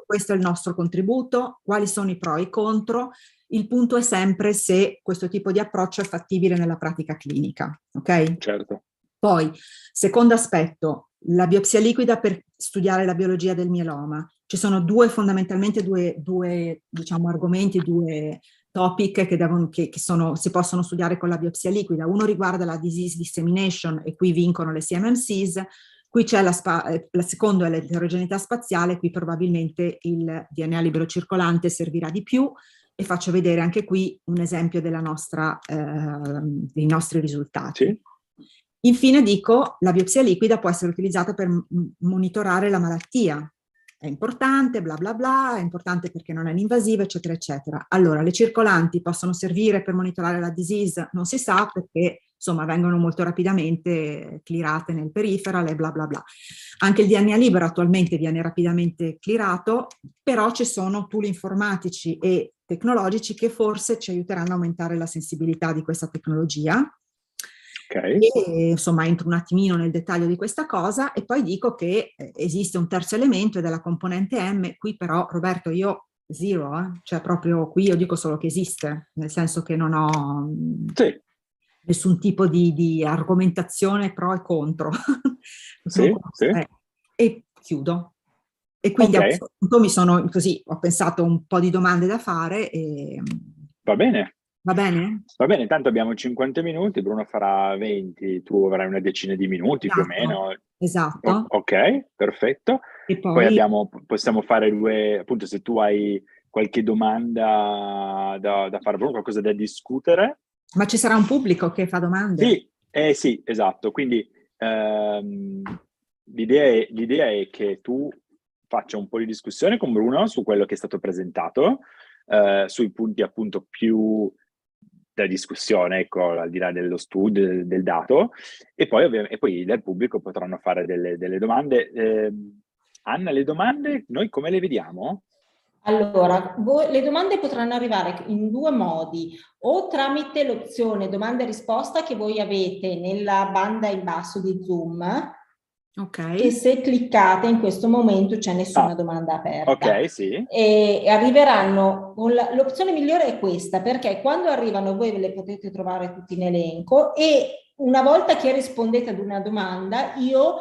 questo è il nostro contributo, quali sono i pro e i contro. Il punto è sempre se questo tipo di approccio è fattibile nella pratica clinica, ok? Certo. Poi, secondo aspetto, la biopsia liquida per studiare la biologia del mieloma. Ci sono fondamentalmente due diciamo, argomenti, due topic che si possono studiare con la biopsia liquida. Uno riguarda la disease dissemination e qui vincono le CMMCs. Qui c'è la secondo è l'eterogeneità spaziale, qui probabilmente il DNA libero circolante servirà di più e faccio vedere anche qui un esempio dei nostri risultati. Sì. Infine dico, la biopsia liquida può essere utilizzata per monitorare la malattia. È importante, bla bla bla, è importante perché non è invasiva, eccetera, eccetera. Allora, le circolanti possono servire per monitorare la disease? Non si sa perché, insomma, vengono molto rapidamente clearate nel periferal e bla bla bla. Anche il DNA libero attualmente viene rapidamente clearato, però ci sono tool informatici e tecnologici che forse ci aiuteranno a aumentare la sensibilità di questa tecnologia. Okay. E insomma entro un attimino nel dettaglio di questa cosa e poi dico che esiste un terzo elemento ed è la componente M. Qui però, Roberto, io zero, cioè proprio qui io dico solo che esiste, nel senso che non ho Sì. nessun tipo di argomentazione pro e contro. Sì, sì. E chiudo. E quindi a Okay, questo punto così, ho pensato un po' di domande da fare e va bene. va bene? Va bene, intanto abbiamo 50 minuti, Bruno farà 20, tu avrai una decina di minuti più o Esatto, meno. esatto. Ok, perfetto. E Poi poi possiamo fare appunto, se tu hai qualche domanda da fare, Bruno, qualcosa da discutere. ma ci sarà un pubblico che fa domande? Sì, sì, esatto. Quindi ehm, l'idea è che tu faccia un po' di discussione con Bruno su quello che è stato presentato, sui punti appunto più da discussione, ecco, al di là dello studio, del dato, e poi dal pubblico potranno fare delle domande. Anna, le domande noi come le vediamo? Allora, le domande potranno arrivare in due modi, o tramite l'opzione domanda e risposta che voi avete nella banda in basso di Zoom, Ok. che se cliccate in questo momento c'è nessuna domanda aperta. Ok, sì. E arriveranno, l'opzione migliore è questa, perché quando arrivano voi ve le potete trovare tutti in elenco e una volta che rispondete ad una domanda io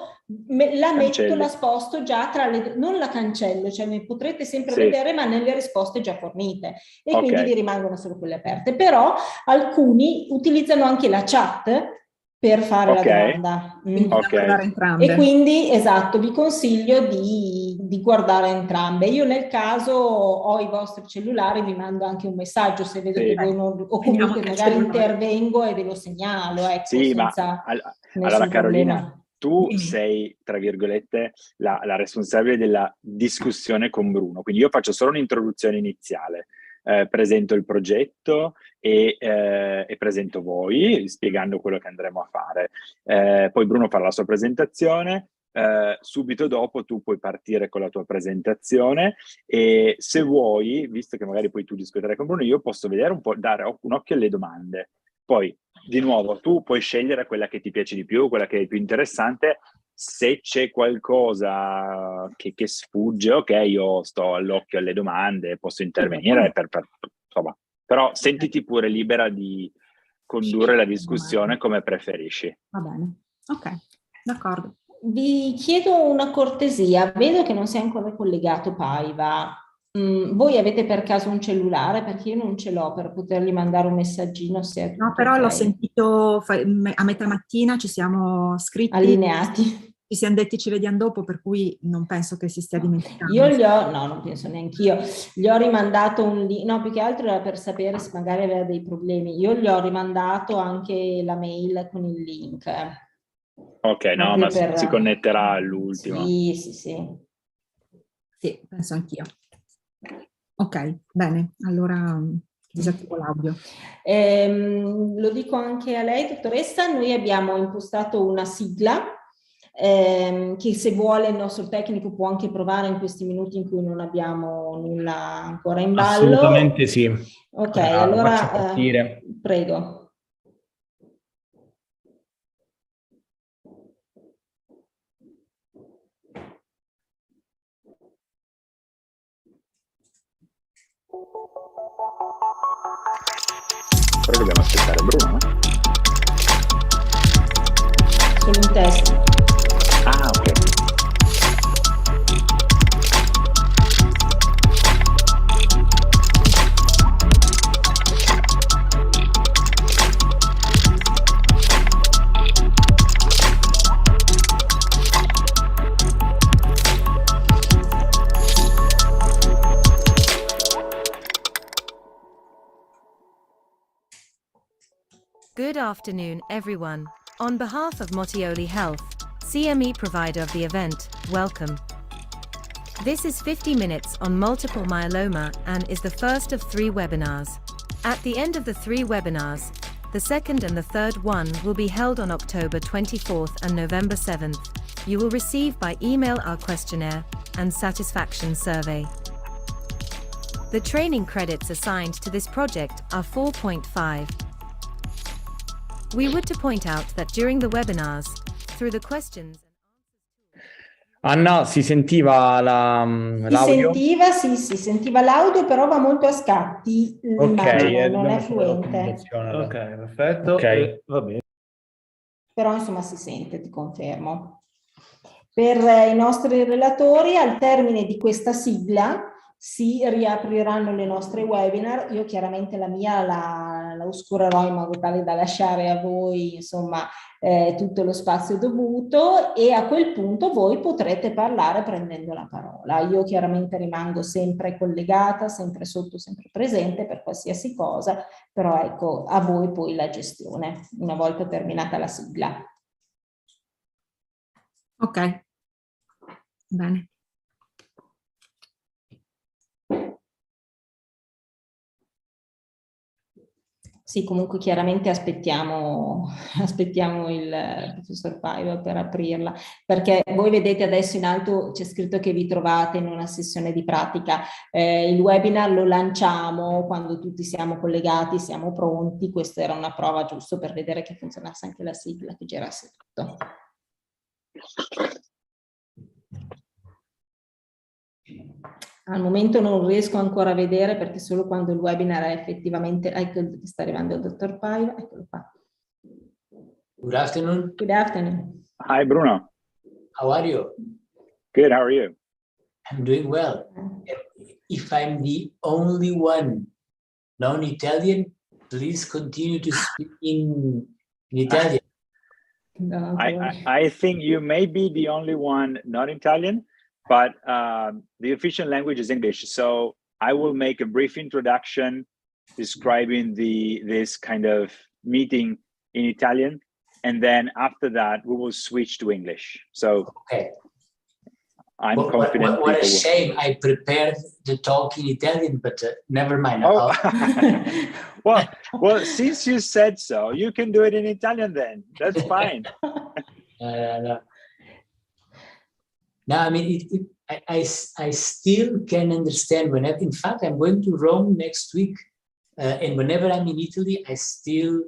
la metto, la sposto già tra le, non la cancello, cioè mi potrete sempre vedere ma nelle risposte già fornite e quindi vi rimangono solo quelle aperte. Però alcuni utilizzano anche la chat per fare la domanda. Quindi da guardare entrambe. E quindi, esatto, vi consiglio di guardare entrambe. Io nel caso ho i vostri cellulari, vi mando anche un messaggio se vedo che voi non, o comunque magari intervengo e ve lo segnalo, ecco, sì, senza allora Carolina, problema. tu sei, tra virgolette, la responsabile della discussione con Bruno, quindi io faccio solo un'introduzione iniziale, presento il progetto e presento voi, spiegando quello che andremo a fare. Poi Bruno farà la sua presentazione, subito dopo tu puoi partire con la tua presentazione e se vuoi, visto che magari poi tu discuterai con Bruno, io posso vedere un po', dare un occhio alle domande. Poi, di nuovo, tu puoi scegliere quella che ti piace di più, quella che è più interessante. Se c'è qualcosa che sfugge, ok, io sto all'occhio alle domande, posso intervenire, insomma, però sentiti pure libera di condurre la discussione come preferisci. Va bene, ok, d'accordo. Vi chiedo una cortesia, vedo che non sei ancora collegato Paiva. Voi avete per caso un cellulare? Perché io non ce l'ho per potergli mandare un messaggino se è tutto no, però okay. l'ho sentito a metà mattina, ci siamo scritti. Allineati. Ci siamo detti ci vediamo dopo, per cui non penso che si stia dimenticando. Io non penso neanch'io, gli ho rimandato un link, no, più che altro era per sapere se magari aveva dei problemi. Io gli ho rimandato anche la mail con il link. Ok, no, ma si connetterà all'ultimo. Sì, sì, sì. Sì, penso anch'io. Ok, bene, allora disattivo l'audio. Lo dico anche a lei, dottoressa, noi abbiamo impostato una sigla che se vuole il nostro tecnico può anche provare in questi minuti in cui non abbiamo nulla ancora in ballo. Assolutamente sì. Ok, allora prego. Però dobbiamo aspettare Bruno, no? Solo un test. Ah, ok. Good afternoon, everyone. On behalf of Motioli Health, CME provider of the event, welcome. This is 50 minutes on multiple myeloma and is the first of 3 webinars. At the end of the 3 webinars, the second and the third one will be held on October 24th and November 7th. You will receive by email our questionnaire and satisfaction survey. The training credits assigned to this project are 4.5. We would to point out that during the webinars, through the questions... Anna, si sentiva l'audio? Si sentiva l'audio, però va molto a scatti l'immagine, non è fluente. Ok, perfetto. Okay. Va bene. Però insomma si sente, ti confermo. Per i nostri relatori, al termine di questa sigla, si riapriranno le nostre webinar. Io chiaramente la mia la oscurerò in modo tale da lasciare a voi insomma tutto lo spazio dovuto, e a quel punto voi potrete parlare prendendo la parola. Io chiaramente rimango sempre collegata, sempre sotto, sempre presente per qualsiasi cosa, però ecco, a voi poi la gestione una volta terminata la sigla. Ok, bene. Sì, comunque chiaramente aspettiamo il professor Paiva per aprirla, perché voi vedete adesso in alto c'è scritto che vi trovate in una sessione di pratica. Il webinar lo lanciamo quando tutti siamo collegati, siamo pronti. Questa era una prova giusto per vedere che funzionasse anche la sigla, che girasse tutto. Al momento non riesco ancora a vedere perché solo quando il webinar è effettivamente... Ecco, sta arrivando il dottor Paiva, eccolo qua. Good afternoon. Good afternoon. Hi, Bruno. How are you? Good, how are you? I'm doing well. If I'm the only one non-Italian, please continue to speak in Italian. No, I think you may be the only one not Italian, but the official language is English. So I will make a brief introduction describing this kind of meeting in Italian. And then after that, we will switch to English. So okay. I'm confident. What a shame. I prepared the talk in Italian, but never mind. Oh. well, since you said so, you can do it in Italian then. That's fine. No, I mean, I still can understand whenever, in fact, I'm going to Rome next week. And whenever I'm in Italy, I still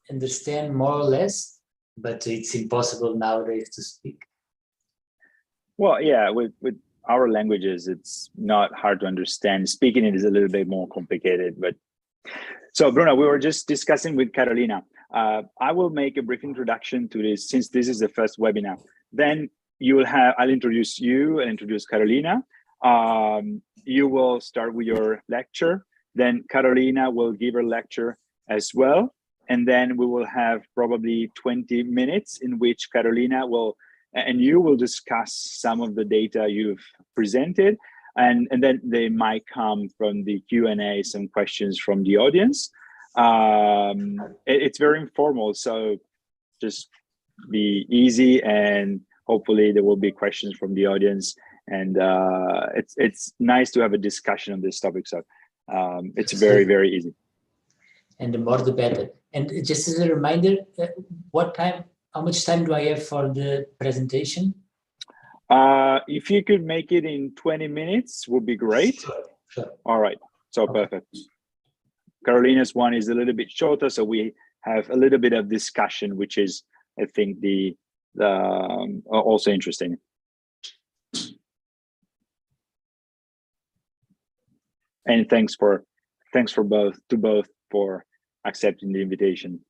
understand more or less, but it's impossible nowadays to speak. Well, yeah, with our languages, it's not hard to understand. Speaking it is a little bit more complicated. But so, Bruno, we were just discussing with Carolina. I will make a brief introduction to this, since this is the first webinar. Then I'll introduce you and introduce Carolina. You will start with your lecture. Then Carolina will give her lecture as well. And then we will have probably 20 minutes in which Carolina and you will discuss some of the data you've presented. And then they might come from the Q&A, some questions from the audience. It's very informal, so just be easy, and hopefully there will be questions from the audience. And it's nice to have a discussion on this topic. So it's very, very easy. And the more the better. And just as a reminder, how much time do I have for the presentation? If you could make it in 20 minutes, would be great. Sure. All right, so okay. Perfect. Carolina's one is a little bit shorter, so we have a little bit of discussion, which is, I think, the also interesting. And thanks for both for accepting the invitation.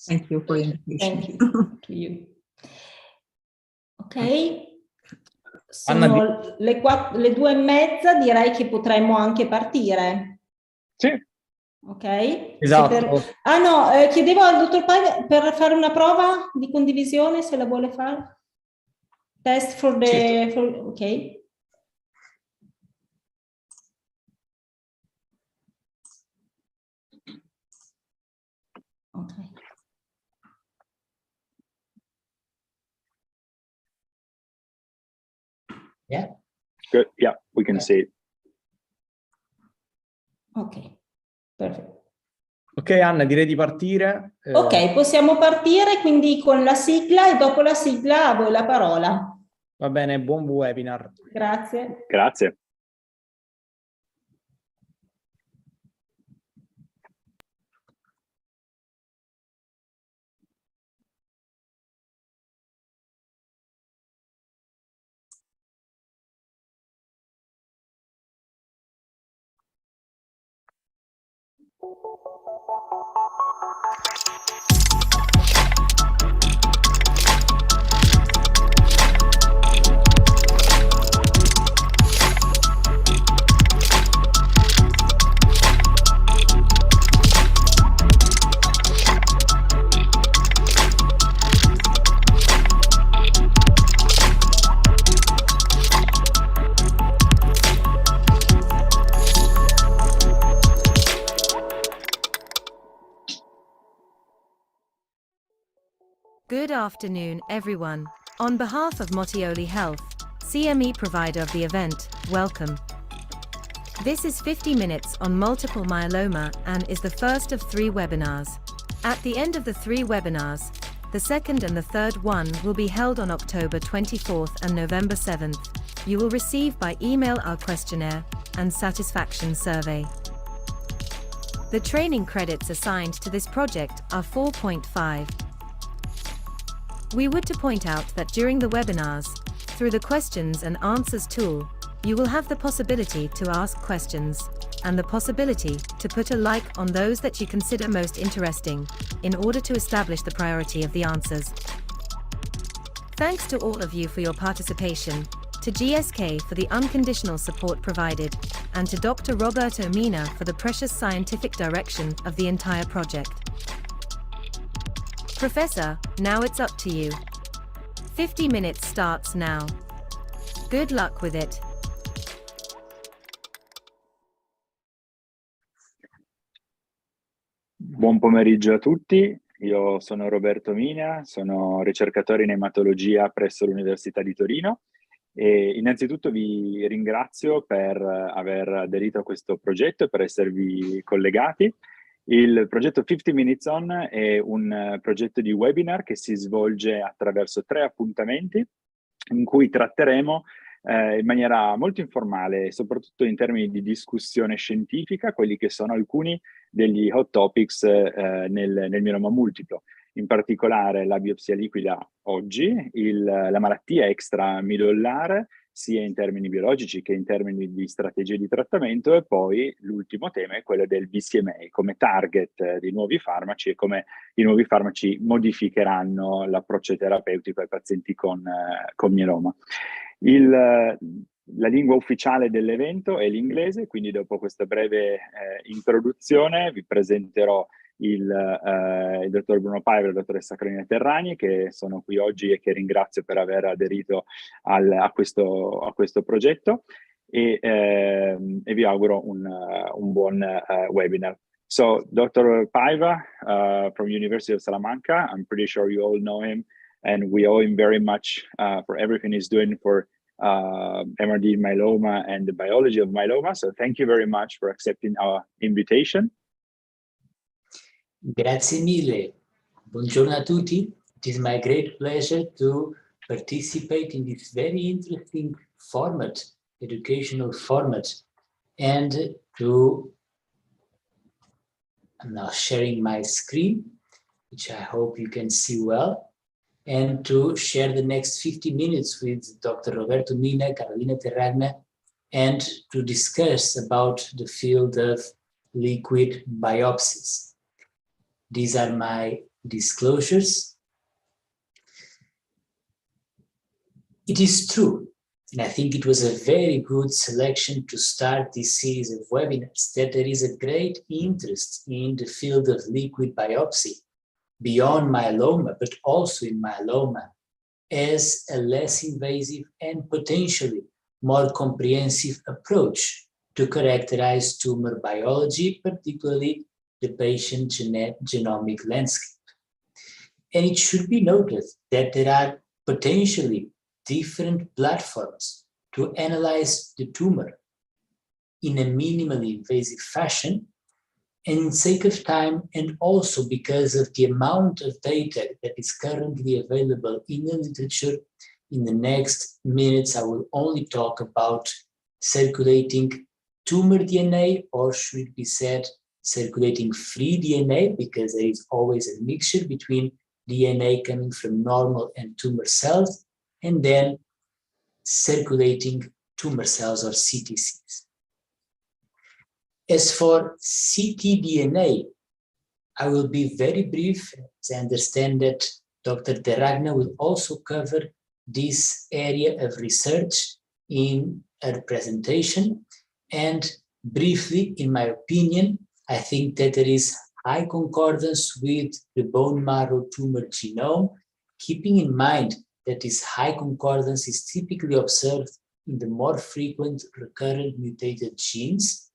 Thank you for the invitation. Thank you to you. Ok, sono le 2:30, direi che potremmo anche partire. Sì. Ok? Esatto. Chiedevo al dottor Paiva per fare una prova di condivisione, se la vuole fare. Test for the... ok. Ok. Yeah. Good. Yeah, we can see it. Ok, perfetto. Ok, Anna, direi di partire. Ok, possiamo partire quindi con la sigla e dopo la sigla a voi la parola. Va bene, buon webinar. Grazie. Grazie. Good afternoon, everyone. On behalf of Motioli Health, CME provider of the event, welcome. This is 50 minutes on multiple myeloma and is the first of 3 webinars. At the end of the 3 webinars, the second and the third one will be held on October 24th and November 7th. You will receive by email our questionnaire and satisfaction survey. The training credits assigned to this project are 4.5. We would to point out that during the webinars, through the questions and answers tool, you will have the possibility to ask questions, and the possibility to put a like on those that you consider most interesting, in order to establish the priority of the answers. Thanks to all of you for your participation, to GSK for the unconditional support provided, and to Dr. Roberto Mina for the precious scientific direction of the entire project. Professor, now it's up to you. 50 minutes starts now. Good luck with it. Buon pomeriggio a tutti, io sono Roberto Mina, sono ricercatore in ematologia presso l'Università di Torino e innanzitutto vi ringrazio per aver aderito a questo progetto e per esservi collegati. Il progetto 50 Minutes On è un progetto di webinar che si svolge attraverso 3 appuntamenti in cui tratteremo in maniera molto informale, soprattutto in termini di discussione scientifica, quelli che sono alcuni degli hot topics nel mieloma multiplo. In particolare la biopsia liquida oggi, la malattia extramidollare, sia in termini biologici che in termini di strategie di trattamento, e poi l'ultimo tema è quello del BCMA come target di nuovi farmaci e come i nuovi farmaci modificheranno l'approccio terapeutico ai pazienti con mieloma. La lingua ufficiale dell'evento è l'inglese, quindi dopo questa breve introduzione vi presenterò il dottor Bruno Paiva e la dottoressa Carolina Terrani, che sono qui oggi e che ringrazio per aver aderito a questo progetto, e vi auguro un buon webinar. So, Dr. Paiva from University of Salamanca, I'm pretty sure you all know him, and we owe him very much for everything he's doing for MRD myeloma and the biology of myeloma. So thank you very much for accepting our invitation. Grazie mille. Buongiorno a tutti. It is my great pleasure to participate in this very interesting format, educational format, and I'm now sharing my screen, which I hope you can see well, and to share the next 50 minutes with Dr. Roberto Mina, Carolina Terragna, and to discuss about the field of liquid biopsies. These are my disclosures. It is true, and I think it was a very good selection to start this series of webinars, that there is a great interest in the field of liquid biopsy beyond myeloma, but also in myeloma, as a less invasive and potentially more comprehensive approach to characterize tumor biology, particularly the patient genomic landscape. And it should be noted that there are potentially different platforms to analyze the tumor in a minimally invasive fashion. And in sake of time, and also because of the amount of data that is currently available in the literature, in the next minutes, I will only talk about circulating tumor DNA, or should it be said, circulating free DNA, because there is always a mixture between DNA coming from normal and tumor cells, and then circulating tumor cells or CTCs. As for ctDNA, I will be very brief, as I understand that Dr. De Ragna will also cover this area of research in her presentation. And briefly, in my opinion, I think that there is high concordance with the bone marrow tumor genome, keeping in mind that this high concordance is typically observed in the more frequent recurrent mutated genes.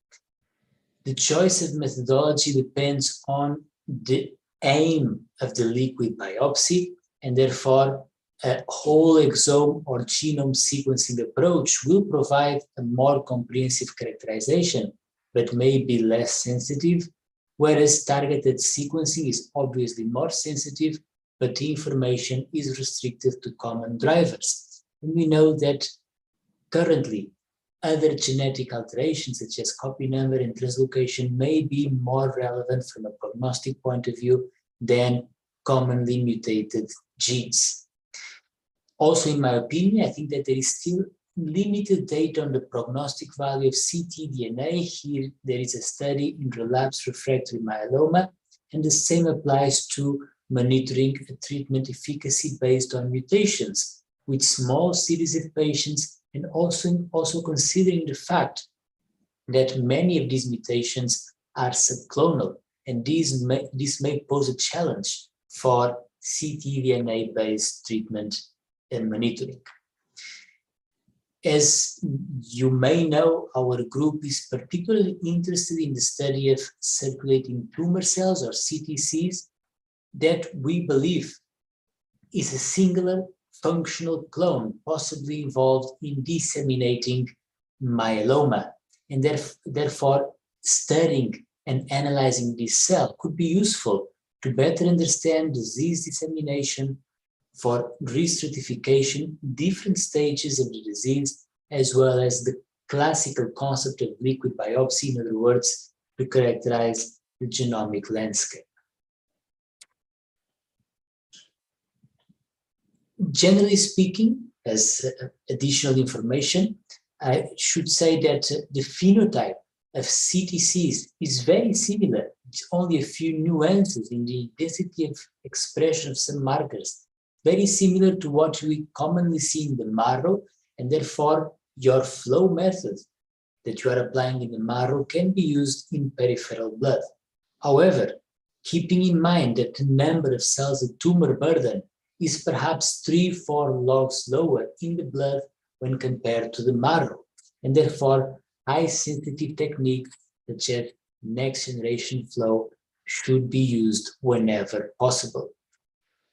The choice of methodology depends on the aim of the liquid biopsy, and therefore a whole exome or genome sequencing approach will provide a more comprehensive characterization, but may be less sensitive, whereas targeted sequencing is obviously more sensitive, but the information is restricted to common drivers. And we know that currently other genetic alterations such as copy number and translocation may be more relevant from a prognostic point of view than commonly mutated genes. Also, in my opinion, I think that there is still limited data on the prognostic value of ctDNA. Here, there is a study in relapsed refractory myeloma, and the same applies to monitoring treatment efficacy based on mutations with small series of patients, and also considering the fact that many of these mutations are subclonal, and this may pose a challenge for ctDNA-based treatment and monitoring. As you may know, our group is particularly interested in the study of circulating tumor cells, or CTCs, that we believe is a singular functional clone possibly involved in disseminating myeloma. And therefore, studying and analyzing this cell could be useful to better understand disease dissemination, for re-stratification, different stages of the disease, as well as the classical concept of liquid biopsy, in other words, to characterize the genomic landscape. Generally speaking, as additional information, I should say that the phenotype of CTCs is very similar. It's only a few nuances in the intensity of expression of some markers, very similar to what we commonly see in the marrow, and therefore your flow method that you are applying in the marrow can be used in peripheral blood. However, keeping in mind that the number of cells of tumor burden is perhaps 3-4 logs lower in the blood when compared to the marrow, and therefore high sensitive techniques such as next generation flow should be used whenever possible.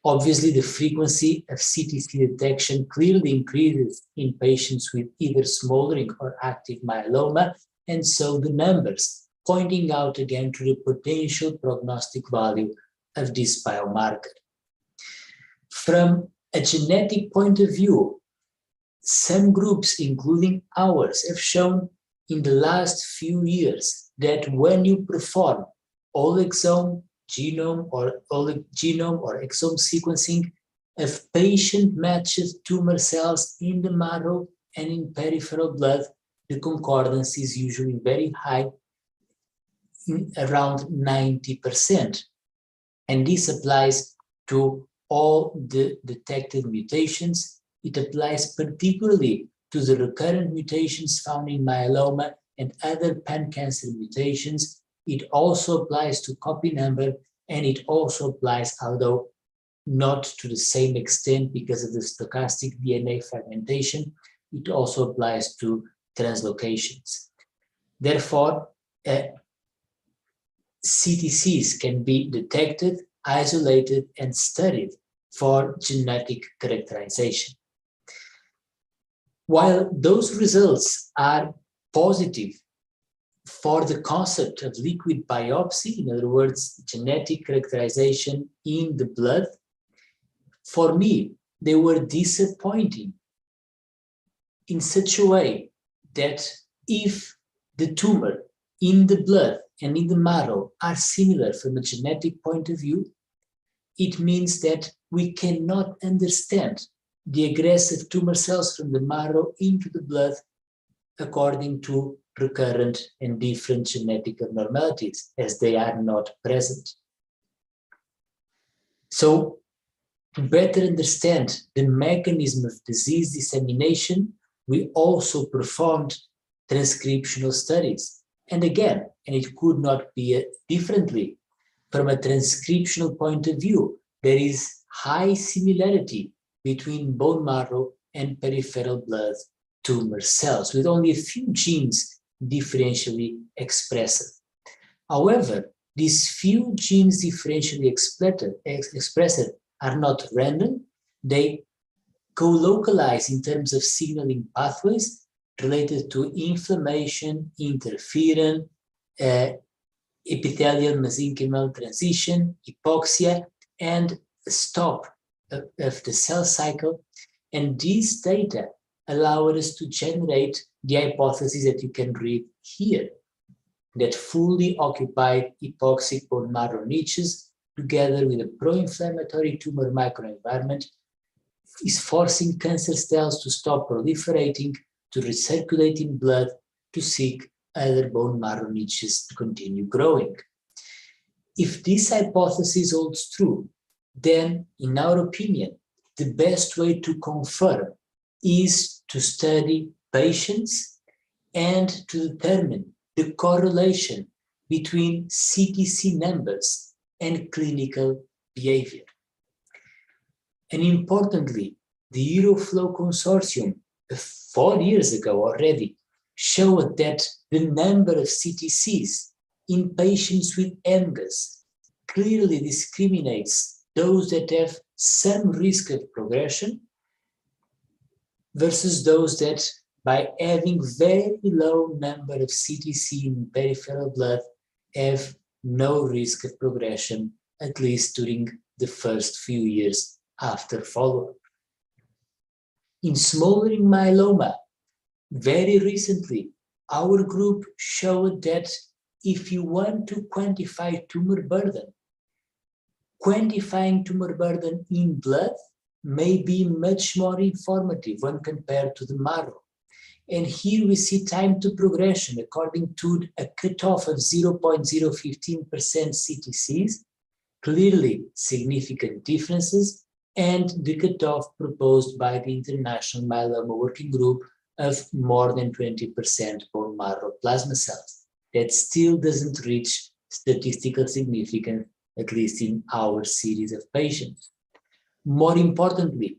Obviously, the frequency of CTC detection clearly increases in patients with either smoldering or active myeloma, and so the numbers, pointing out again to the potential prognostic value of this biomarker. From a genetic point of view, some groups, including ours, have shown in the last few years that when you perform whole exome, genome or exome sequencing of patient-matched tumor cells in the marrow and in peripheral blood, the concordance is usually very high, around 90%. And this applies to all the detected mutations. It applies particularly to the recurrent mutations found in myeloma and other pan-cancer mutations. It also applies to copy number, and it also applies, although not to the same extent because of the stochastic DNA fragmentation, it also applies to translocations. Therefore, CTCs can be detected, isolated, and studied for genetic characterization. While those results are positive for the concept of liquid biopsy, in other words, genetic characterization in the blood, for me, they were disappointing in such a way that if the tumor in the blood and in the marrow are similar from a genetic point of view, it means that we cannot understand the aggressive tumor cells from the marrow into the blood according to recurrent and different genetic abnormalities, as they are not present. So, to better understand the mechanism of disease dissemination, we also performed transcriptional studies. And again, and it could not be differently, from a transcriptional point of view, there is high similarity between bone marrow and peripheral blood tumor cells, with only a few genes differentially expressed. However, these few genes differentially expressed are not random. They co-localize in terms of signaling pathways related to inflammation, interferon, epithelial mesenchymal transition, hypoxia, and stop of the cell cycle. And these data allow us to generate the hypothesis that you can read here, that fully occupied hypoxic bone marrow niches, together with a pro-inflammatory tumor microenvironment, is forcing cancer cells to stop proliferating, to recirculate in blood, to seek other bone marrow niches to continue growing. If this hypothesis holds true, then, in our opinion, the best way to confirm is to study patients and to determine the correlation between CTC numbers and clinical behavior. And importantly, the Euroflow Consortium 4 years ago already showed that the number of CTCs in patients with MGUS clearly discriminates those that have some risk of progression versus those that, by having very low number of CTC in peripheral blood, have no risk of progression, at least during the first few years after follow-up. In smoldering myeloma, very recently, our group showed that if you want to quantify tumor burden, quantifying tumor burden in blood may be much more informative when compared to the marrow. And here we see time to progression according to a cutoff of 0.015% CTCs, clearly significant differences, and the cutoff proposed by the International Myeloma Working Group of more than 20% bone marrow plasma cells. That still doesn't reach statistical significance, at least in our series of patients. More importantly,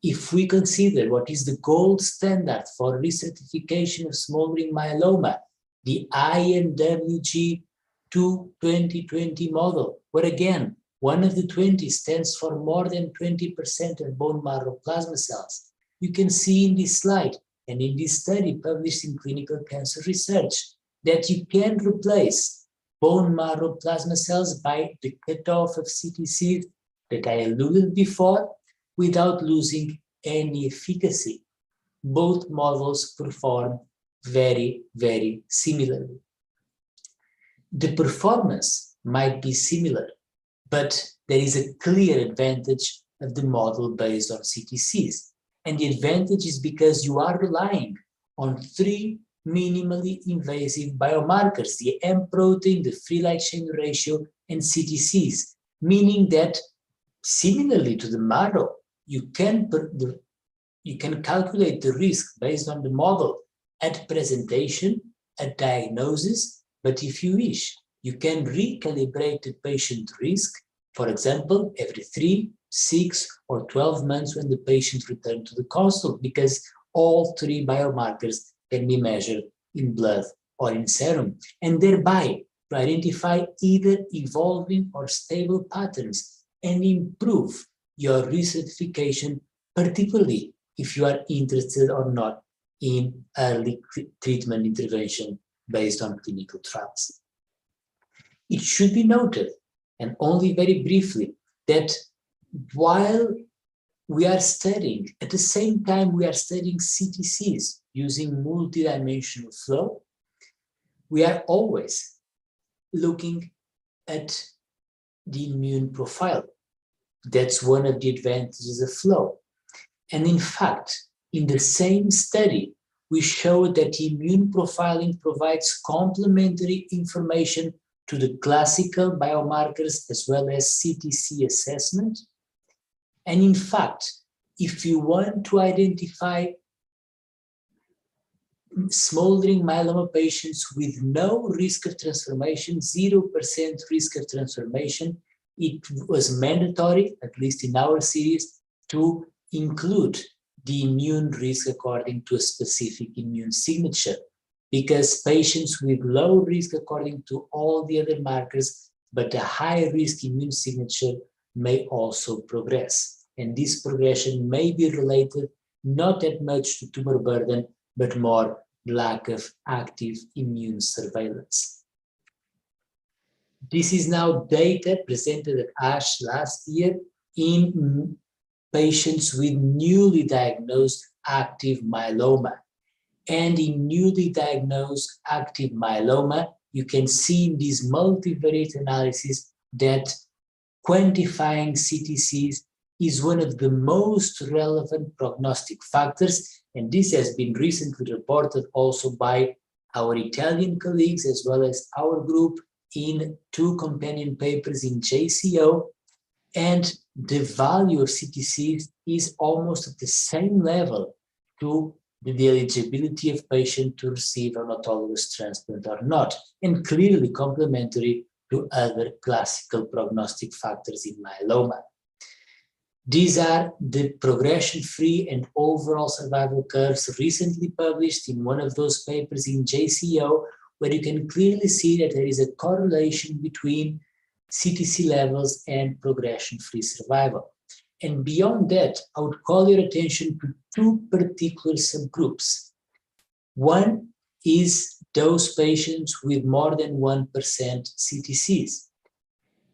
if we consider what is the gold standard for recertification of smoldering myeloma, the IMWG 2020 model, where again, one of the 20 stands for more than 20% of bone marrow plasma cells. You can see in this slide and in this study published in Clinical Cancer Research that you can replace bone marrow plasma cells by the cutoff of CTC that I alluded before without losing any efficacy. Both models perform very, very similarly. The performance might be similar, but there is a clear advantage of the model based on CTCs. And the advantage is because you are relying on 3 minimally invasive biomarkers, the M protein, the free light chain ratio, and CTCs, meaning that similarly to the marrow, you can calculate the risk based on the model at presentation, at diagnosis, but if you wish, you can recalibrate the patient risk, for example, every 3, 6, or 12 months when the patient returns to the consult, because all 3 biomarkers can be measured in blood or in serum, and thereby to identify either evolving or stable patterns and improve your recertification, particularly if you are interested or not in early treatment intervention based on clinical trials. It should be noted, and only very briefly, that while we are studying, at the same time we are studying CTCs using multidimensional flow, we are always looking at the immune profile. That's one of the advantages of flow. And in fact, in the same study, we showed that immune profiling provides complementary information to the classical biomarkers as well as CTC assessment. And in fact, if you want to identify smoldering myeloma patients with no risk of transformation, 0% risk of transformation, it was mandatory, at least in our series, to include the immune risk according to a specific immune signature, because patients with low risk according to all the other markers, but a high risk immune signature may also progress. And this progression may be related not that much to tumor burden, but more lack of active immune surveillance. This is now data presented at ASH last year in patients with newly diagnosed active myeloma. And in newly diagnosed active myeloma, you can see in this multivariate analysis that quantifying CTCs is one of the most relevant prognostic factors, and this has been recently reported also by our Italian colleagues as well as our group in 2 companion papers in JCO, and the value of CTCs is almost at the same level to the eligibility of patient to receive an autologous transplant or not, and clearly complementary to other classical prognostic factors in myeloma. These are the progression-free and overall survival curves recently published in one of those papers in JCO, where you can clearly see that there is a correlation between CTC levels and progression-free survival. And beyond that, I would call your attention to 2 particular subgroups. One is those patients with more than 1% CTCs,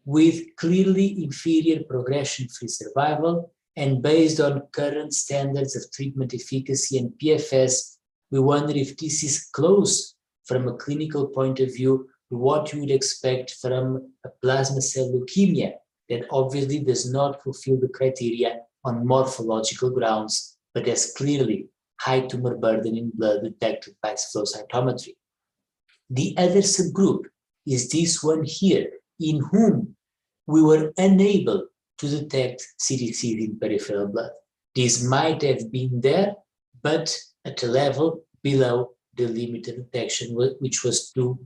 with clearly inferior progression-free survival, and based on current standards of treatment efficacy and PFS, we wonder if this is close from a clinical point of view to what you would expect from a plasma cell leukemia that obviously does not fulfill the criteria on morphological grounds, but has clearly high tumor burden in blood detected by flow cytometry. The other subgroup is this one here, in whom we were unable to detect CTCs in peripheral blood. This might have been there, but at a level below the limit of detection, which was 2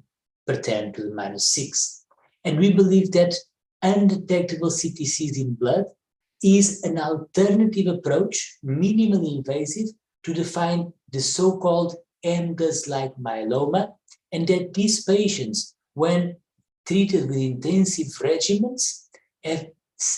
per 10 to the -6. And we believe that undetectable CTCs in blood is an alternative approach, minimally invasive, to define the so-called MGUS-like myeloma, and that these patients, when treated with intensive regimens, have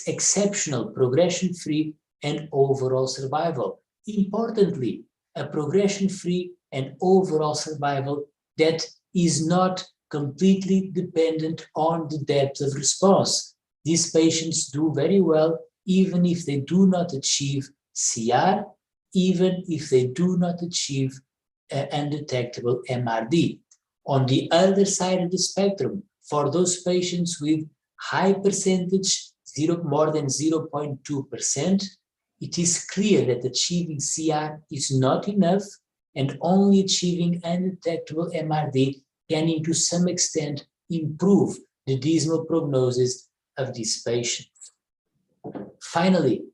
exceptional progression-free and overall survival. Importantly, a progression-free and overall survival that is not completely dependent on the depth of response. These patients do very well even if they do not achieve CR, even if they do not achieve undetectable MRD. On the other side of the spectrum, for those patients with high percentage, more than 0.2%, it is clear that achieving CR is not enough, and only achieving undetectable MRD can, to some extent, improve the dismal prognosis of these patients. Finally,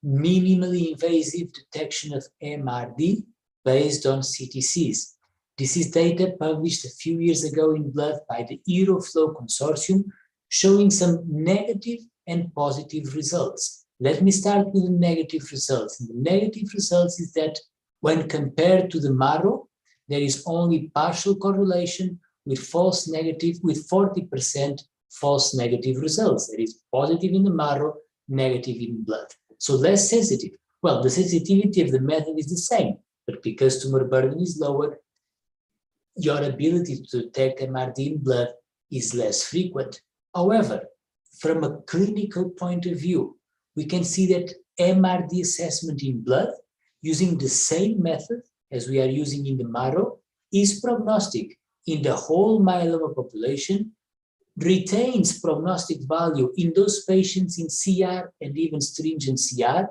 minimally invasive detection of MRD based on CTCs. This is data published a few years ago in Blood by the EuroFlow Consortium, showing some negative and positive results. Let me start with the negative results. And the negative results is that when compared to the marrow, there is only partial correlation with false negative, with 40% false negative results. That is positive in the marrow, negative in blood. So less sensitive. Well, the sensitivity of the method is the same, but because tumor burden is lower, your ability to detect MRD in blood is less frequent. However, from a clinical point of view, we can see that MRD assessment in blood, using the same method as we are using in the marrow, is prognostic in the whole myeloma population, retains prognostic value in those patients in CR and even stringent CR,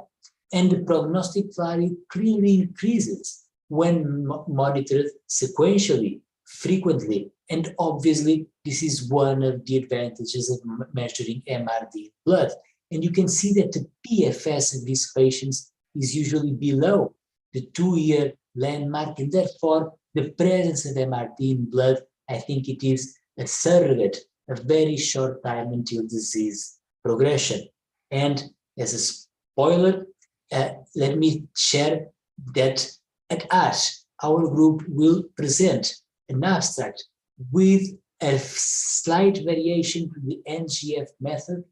and the prognostic value clearly increases when monitored sequentially, frequently. And obviously, this is one of the advantages of measuring MRD in blood. And you can see that the PFS of these patients is usually below the 2-year landmark, and therefore the presence of MRD in blood, I think it is a surrogate, a very short time until disease progression. And as a spoiler, let me share that at ASH, our group will present an abstract with a slight variation to the NGF method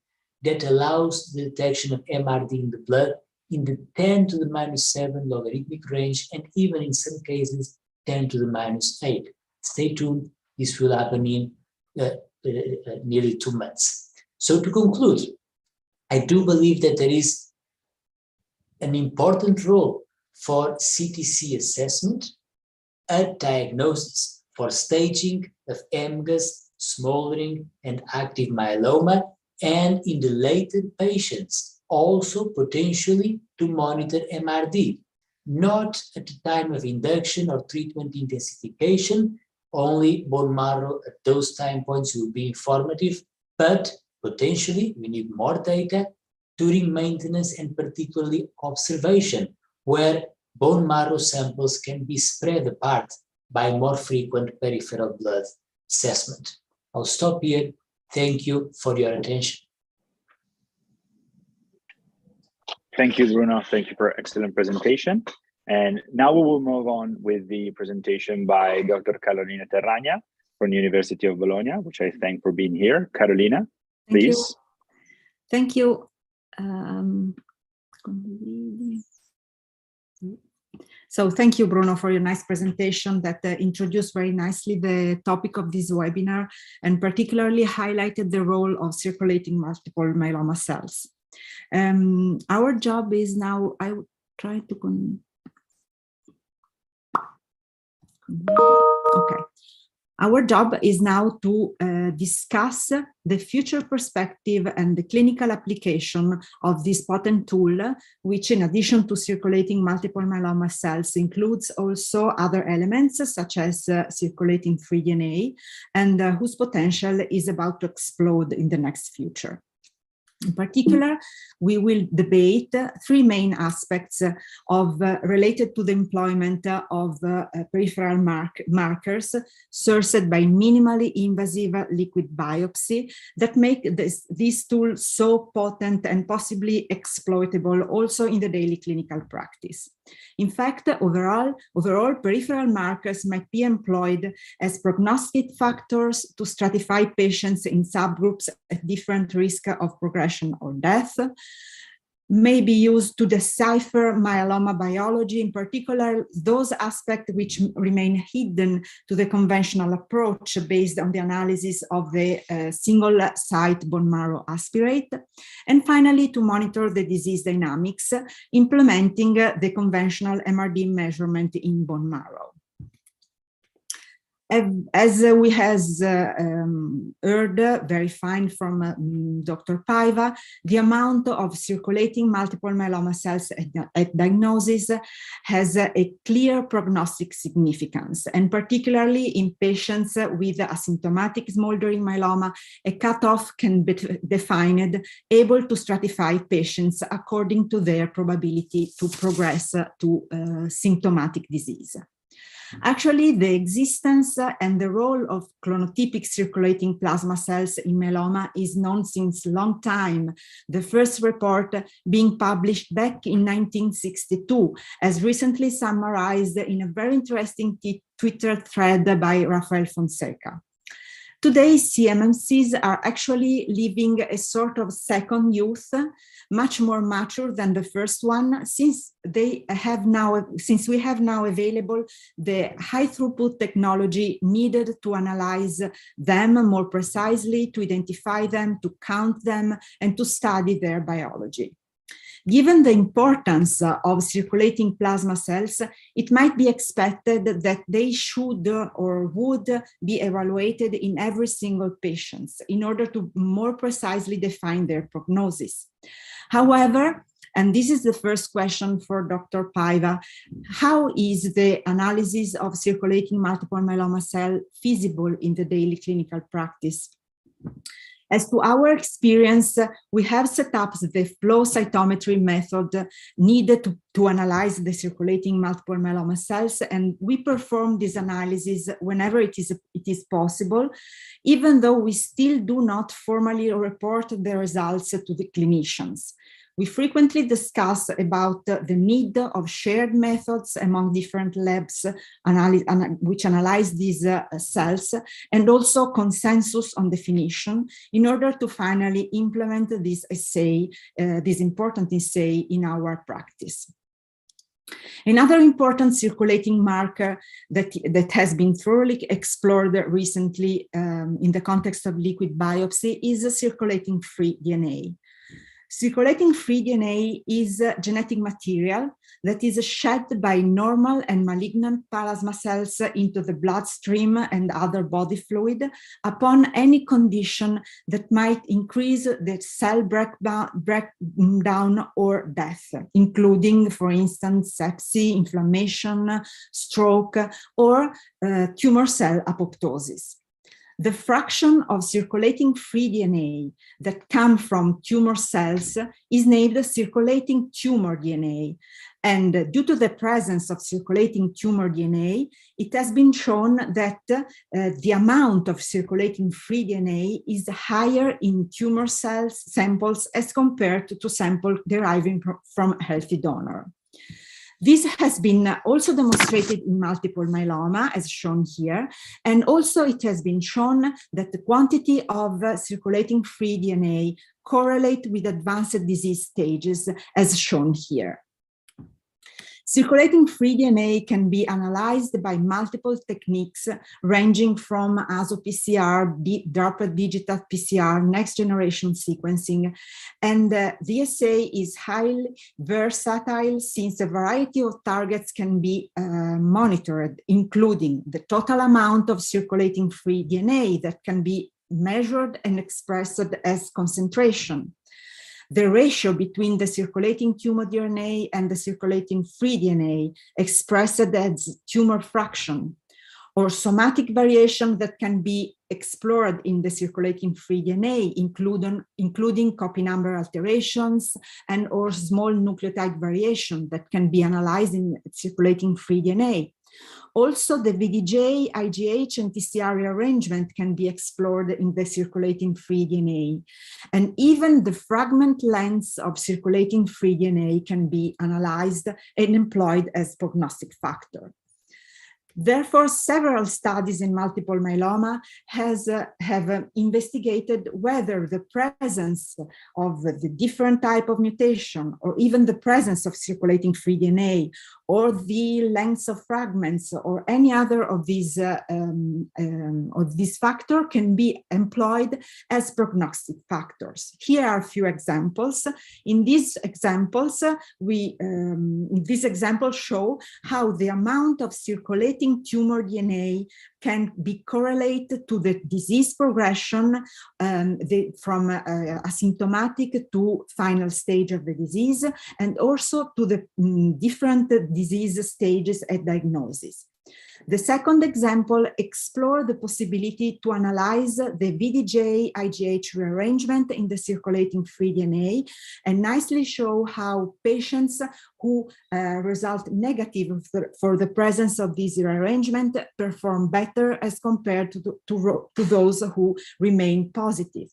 that allows the detection of MRD in the blood in the 10 to the -7 logarithmic range, and even in some cases 10 to the -8. Stay tuned, this will happen in nearly 2 months. So to conclude, I do believe that there is an important role for CTC assessment at diagnosis for staging of MGUS, smoldering, and active myeloma, and in the latent patients, also potentially to monitor MRD, not at the time of induction or treatment intensification. Only bone marrow at those time points will be informative, but potentially we need more data during maintenance and particularly observation, where bone marrow samples can be spread apart by more frequent peripheral blood assessment. I'll stop here. Thank you for your attention. Thank you, Bruno. Thank you for an excellent presentation. And now we will move on with the presentation by Dr. Carolina Terragna from the University of Bologna, which I thank for being here. Carolina, please. Thank you. So thank you, Bruno, for your nice presentation that introduced very nicely the topic of this webinar and particularly highlighted the role of circulating multiple myeloma cells. Our job is now, I will try to, okay. Our job is now to discuss the future perspective and the clinical application of this potent tool, which in addition to circulating multiple myeloma cells includes also other elements such as circulating free DNA, and whose potential is about to explode in the next future. In particular, we will debate 3 main aspects related to the employment of peripheral markers sourced by minimally invasive liquid biopsy that make this tool so potent and possibly exploitable also in the daily clinical practice. In fact, overall peripheral markers might be employed as prognostic factors to stratify patients in subgroups at different risk of progression or death, may be used to decipher myeloma biology, in particular those aspects which remain hidden to the conventional approach based on the analysis of the single site bone marrow aspirate, and finally to monitor the disease dynamics, implementing the conventional MRD measurement in bone marrow. As we has heard very fine from Dr. Paiva, the amount of circulating multiple myeloma cells at diagnosis has a clear prognostic significance, and particularly in patients with asymptomatic smoldering myeloma, a cutoff can be defined able to stratify patients according to their probability to progress to symptomatic disease. Actually, the existence and the role of clonotypic circulating plasma cells in myeloma is known since a long time, the first report being published back in 1962, as recently summarized in a very interesting Twitter thread by Rafael Fonseca. Today, CMMCs are actually living a sort of second youth, much more mature than the first one, since we have now available the high throughput technology needed to analyze them more precisely, to identify them, to count them, and to study their biology. Given the importance of circulating plasma cells, it might be expected that they should or would be evaluated in every single patient in order to more precisely define their prognosis. However, and this is the first question for Dr. Paiva, how is the analysis of circulating multiple myeloma cell feasible in the daily clinical practice? As to our experience, we have set up the flow cytometry method needed to analyze the circulating multiple myeloma cells, and we perform this analysis whenever it is possible, even though we still do not formally report the results to the clinicians. We frequently discuss about the need of shared methods among different labs which analyze these cells, and also consensus on definition in order to finally implement this assay, this important assay in our practice. Another important circulating marker that has been thoroughly explored recently in the context of liquid biopsy is circulating free DNA. Circulating free DNA is genetic material that is shed by normal and malignant plasma cells into the bloodstream and other body fluid upon any condition that might increase the cell breakdown or death, including, for instance, sepsis, inflammation, stroke, or tumor cell apoptosis. The fraction of circulating free DNA that come from tumor cells is named circulating tumor DNA. And due to the presence of circulating tumor DNA, it has been shown that the amount of circulating free DNA is higher in tumor cells samples as compared to samples deriving from healthy donor. This has been also demonstrated in multiple myeloma, as shown here, and also it has been shown that the quantity of circulating free DNA correlate with advanced disease stages, as shown here. Circulating free DNA can be analyzed by multiple techniques ranging from ASO-PCR, DARPA digital PCR, next generation sequencing. And the assay is highly versatile since a variety of targets can be monitored, including the total amount of circulating free DNA that can be measured and expressed as concentration, the ratio between the circulating tumor DNA and the circulating free DNA expressed as tumor fraction, or somatic variation that can be explored in the circulating free DNA, including copy number alterations and or small nucleotide variation that can be analyzed in circulating free DNA. Also, the VDJ, IGH, and TCR rearrangement can be explored in the circulating free DNA. And even the fragment lengths of circulating free DNA can be analyzed and employed as prognostic factor. Therefore, several studies in multiple myeloma have investigated whether the presence of the different type of mutation, or even the presence of circulating free DNA, or the lengths of fragments, or any other of these factors can be employed as prognostic factors. Here are a few examples. In these examples, these examples show how the amount of circulating tumor DNA can be correlated to the disease progression from asymptomatic to final stage of the disease, and also to the different disease stages at diagnosis. The second example explored the possibility to analyze the VDJ-IgH rearrangement in the circulating free DNA and nicely show how patients who result negative for the presence of this rearrangement perform better as compared to those who remain positive.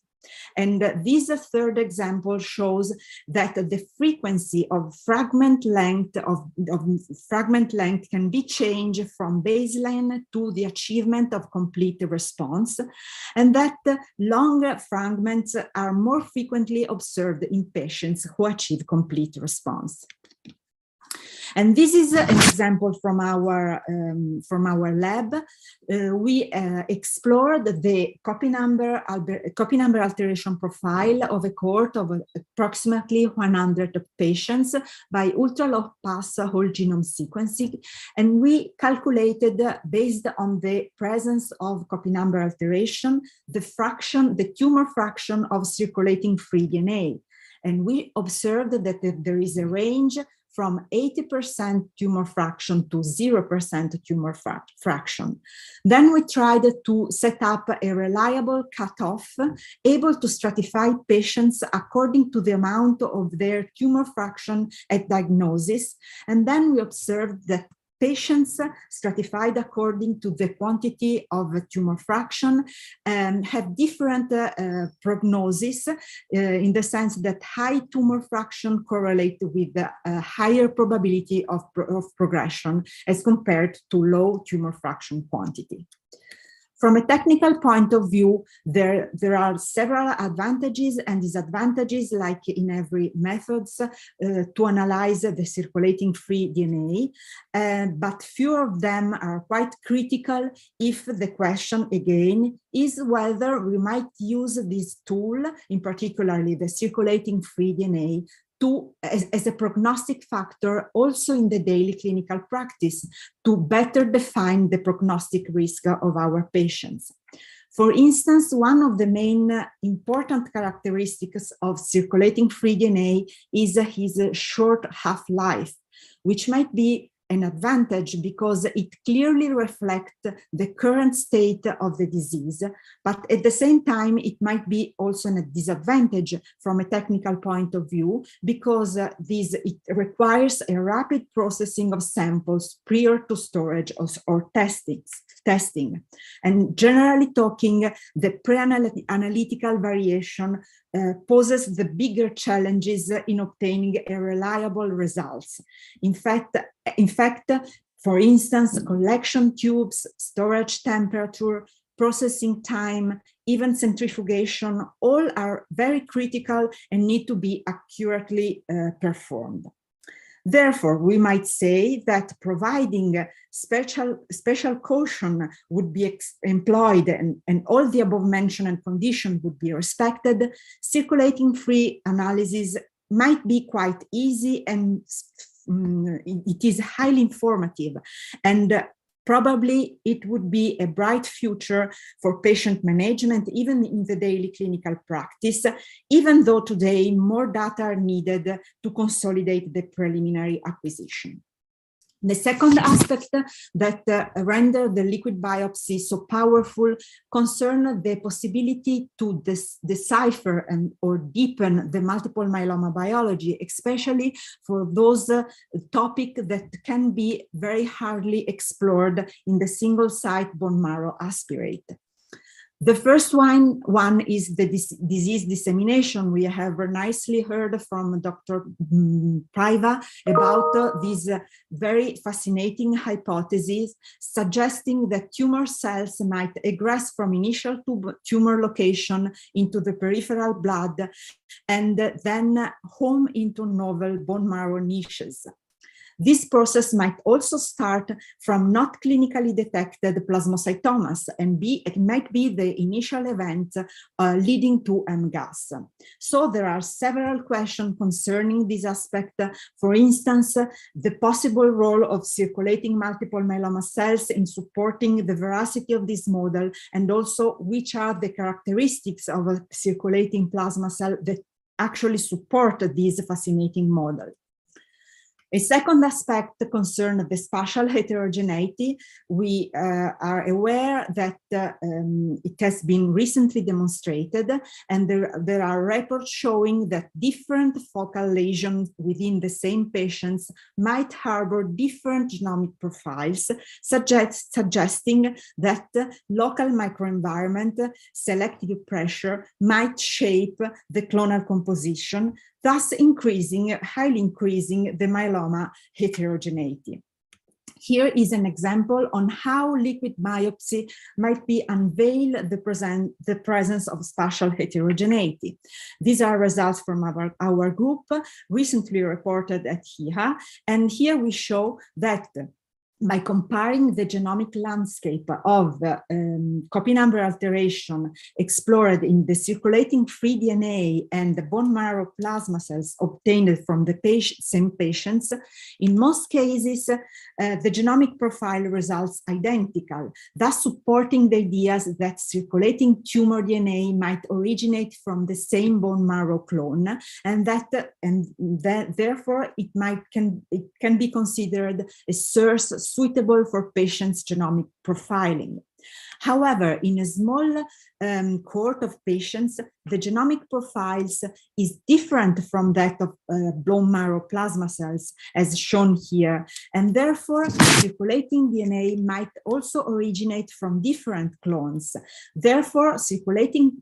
And this third example shows that the frequency of fragment length can be changed from baseline to the achievement of complete response, and that longer fragments are more frequently observed in patients who achieve complete response. And this is an example from our lab. We explored the copy number alteration profile of a cohort of approximately 100 patients by ultra-low pass whole genome sequencing, and we calculated, based on the presence of copy number alteration, the tumor fraction of circulating free DNA. And we observed that there is a range from 80% tumor fraction to 0% tumor fraction. Then we tried to set up a reliable cutoff, able to stratify patients according to the amount of their tumor fraction at diagnosis. And then we observed that patients stratified according to the quantity of tumor fraction have different prognosis in the sense that high tumor fraction correlate with a higher probability of progression as compared to low tumor fraction quantity. From a technical point of view, there are several advantages and disadvantages, like in every methods, to analyze the circulating free DNA, but few of them are quite critical if the question, again, is whether we might use this tool, in particularly the circulating free DNA, as a prognostic factor also in the daily clinical practice to better define the prognostic risk of our patients. For instance, one of the main important characteristics of circulating free DNA is his short half-life, which might be an advantage because it clearly reflects the current state of the disease, but at the same time, it might be also a disadvantage from a technical point of view because it requires a rapid processing of samples prior to storage or testing. And generally talking, the pre-analytical variation poses the bigger challenges in obtaining a reliable results. In fact, for instance, collection tubes, storage temperature, processing time, even centrifugation, all are very critical and need to be accurately performed. Therefore, we might say that providing special caution would be employed and all the above mentioned conditions would be respected. Circulating free analysis might be quite easy and it is highly informative, and probably it would be a bright future for patient management, even in the daily clinical practice, even though today more data are needed to consolidate the preliminary acquisition. The second aspect that rendered the liquid biopsy so powerful concerned the possibility to decipher or deepen the multiple myeloma biology, especially for those topics that can be very hardly explored in the single-site bone marrow aspirate. The first one is the disease dissemination. We have nicely heard from Dr. Paiva about this very fascinating hypothesis, suggesting that tumor cells might egress from initial tumor location into the peripheral blood and then home into novel bone marrow niches. This process might also start from not clinically detected plasmacytomas, and it might be the initial event leading to MGUS. So there are several questions concerning this aspect. For instance, the possible role of circulating multiple myeloma cells in supporting the veracity of this model, and also which are the characteristics of a circulating plasma cell that actually support this fascinating model. A second aspect concerns the spatial heterogeneity. We are aware that it has been recently demonstrated, and there are reports showing that different focal lesions within the same patients might harbor different genomic profiles, suggesting that local microenvironment, selective pressure might shape the clonal composition, thus highly increasing the myeloma heterogeneity. Here is an example on how liquid biopsy might be unveil the presence of spatial heterogeneity. These are results from our group recently reported at HIHA, and here we show that by comparing the genomic landscape of copy number alteration explored in the circulating free DNA and the bone marrow plasma cells obtained from the same patients, in most cases, the genomic profile results identical, thus supporting the ideas that circulating tumor DNA might originate from the same bone marrow clone, and that therefore it can be considered a source suitable for patients' genomic profiling. However, in a small cohort of patients, the genomic profiles is different from that of bone marrow plasma cells, as shown here, and therefore circulating DNA might also originate from different clones. Therefore, circulating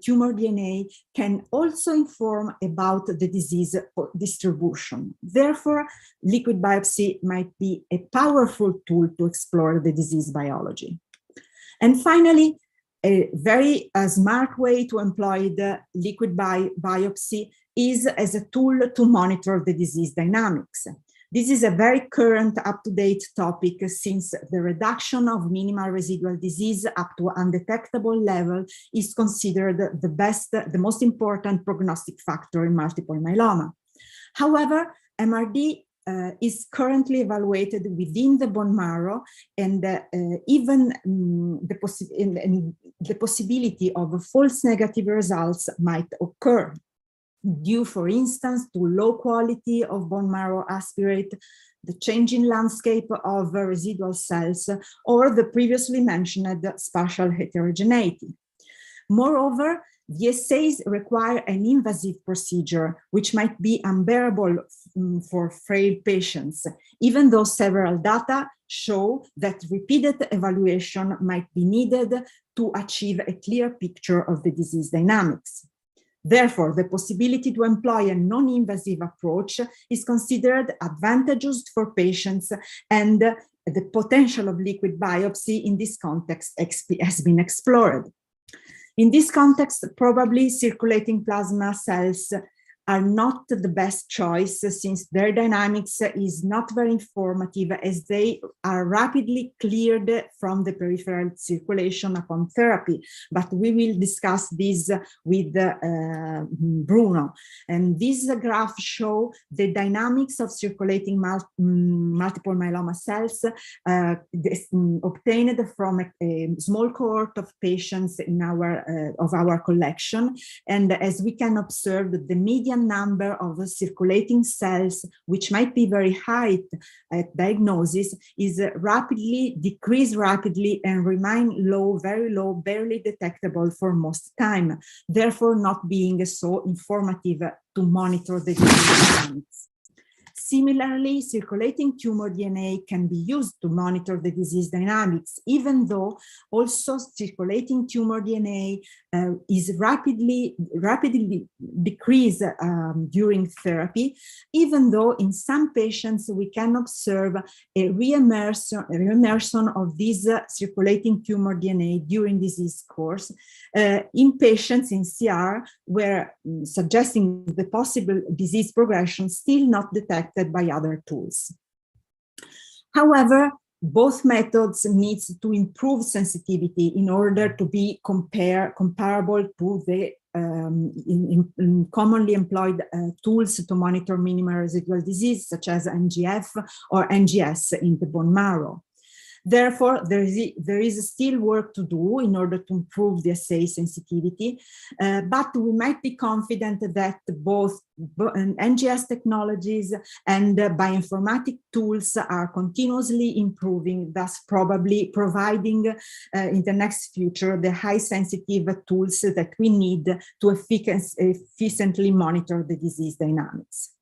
tumor DNA can also inform about the disease distribution. Therefore, liquid biopsy might be a powerful tool to explore the disease biology. And finally, a very smart way to employ the liquid biopsy is as a tool to monitor the disease dynamics. This is a very current, up-to-date topic, since the reduction of minimal residual disease up to undetectable level is considered the most important prognostic factor in multiple myeloma. However, MRD is currently evaluated within the bone marrow, and even the possibility of false negative results might occur due, for instance, to low quality of bone marrow aspirate, the changing landscape of residual cells, or the previously mentioned spatial heterogeneity. Moreover, the assays require an invasive procedure, which might be unbearable for frail patients, even though several data show that repeated evaluation might be needed to achieve a clear picture of the disease dynamics. Therefore, the possibility to employ a non-invasive approach is considered advantageous for patients, and the potential of liquid biopsy in this context has been explored. In this context, probably circulating plasma cells are not the best choice, since their dynamics is not very informative, as they are rapidly cleared from the peripheral circulation upon therapy. But we will discuss this with Bruno. And this graph shows the dynamics of circulating multiple myeloma cells obtained from a small cohort of patients in our collection. And as we can observe, the median number of circulating cells, which might be very high at diagnosis, is decreased rapidly and remain low, very low, barely detectable for most time, therefore not being so informative to monitor the disease dynamics. Similarly, circulating tumor DNA can be used to monitor the disease dynamics, even though also circulating tumor DNA is rapidly decreased during therapy, even though in some patients we can observe a reimmersion of this circulating tumor DNA during disease course in patients in CR, where suggesting the possible disease progression still not detected by other tools. However, both methods need to improve sensitivity in order to be comparable to the commonly employed tools to monitor minimal residual disease, such as NGF or NGS in the bone marrow. Therefore, there is still work to do in order to improve the assay sensitivity, but we might be confident that both NGS technologies and bioinformatic tools are continuously improving, thus probably providing in the next future the high sensitive tools that we need to efficiently monitor the disease dynamics.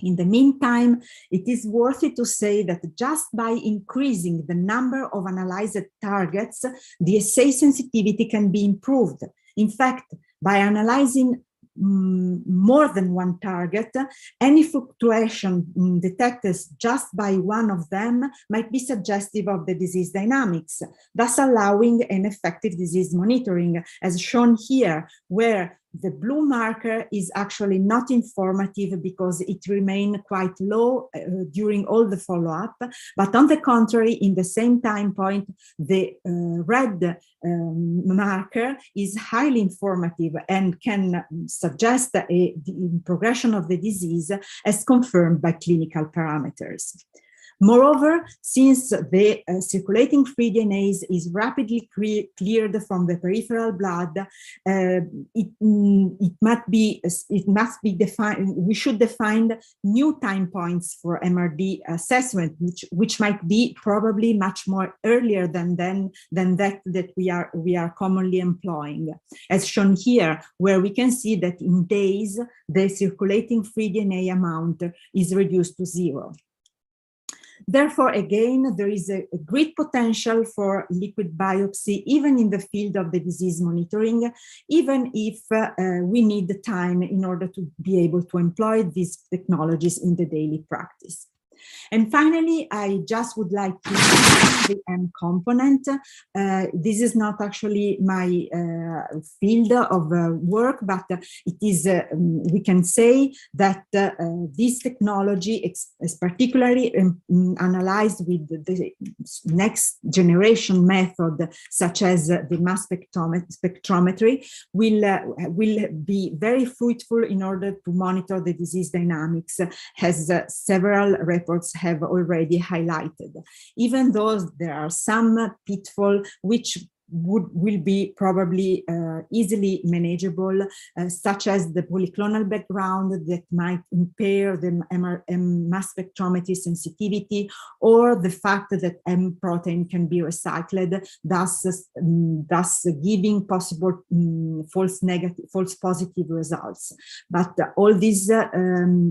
In the meantime, it is worth it to say that just by increasing the number of analyzed targets, the assay sensitivity can be improved. In fact, by analyzing more than one target, any fluctuation detected just by one of them might be suggestive of the disease dynamics, thus allowing an effective disease monitoring, as shown here, where the blue marker is actually not informative because it remained quite low during all the follow-up, but on the contrary, in the same time point, the red marker is highly informative and can suggest a progression of the disease as confirmed by clinical parameters. Moreover, since the circulating free DNase is rapidly cleared from the peripheral blood, it must be defined. We should define new time points for MRD assessment, which might be probably much more earlier than that we are commonly employing, as shown here, where we can see that in days the circulating free DNA amount is reduced to 0. Therefore, again, there is a great potential for liquid biopsy, even in the field of the disease monitoring, even if we need the time in order to be able to employ these technologies in the daily practice. And finally, I just would like to mention the M component. This is not actually my field of work, but it is, we can say that this technology is particularly analyzed with the next generation method, such as the mass spectrometry, will be very fruitful in order to monitor the disease dynamics, as several reports have already highlighted, even though there are some pitfalls which will be probably easily manageable, such as the polyclonal background that might impair the mass spectrometry sensitivity, or the fact that M protein can be recycled, thus giving possible false positive results. But all these